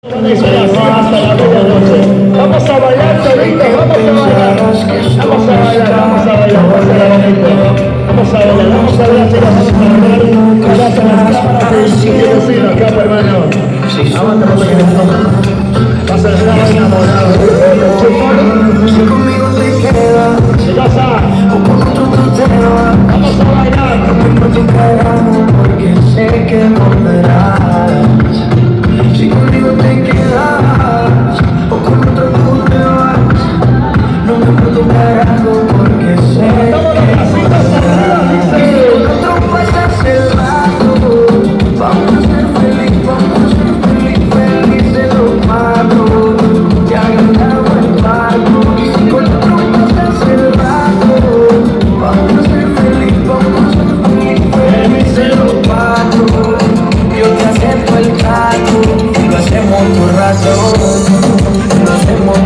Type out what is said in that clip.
Hasta la medianoche. Vamos a bailar, Torito, vamos a bailar. Vamos a bailar, vamos a bailar, vamos a bailar. Vamos a bailar, vamos a bailar, chicos, vamos a bailar. Gracias a las cámaras y el vecino acá, hermano. Aguanta por lo que nos pasa la vaina, morado. Si conmigo te quedas, ¿qué pasa? O con otro tú te vas. Vamos a bailar. No te esperamos porque sé que volverás. Si conmigo te quedas o con otro tú te vas, no me puedo carajo porque sé que con otro pasas el rato. Vamos a ser feliz, feliz de los malos. Ya ganamos el barco. Si con otro pasas el rato, vamos a ser feliz, feliz de los malos. Yo te acepto el trato. Lo hacemos por razón, lo hacemos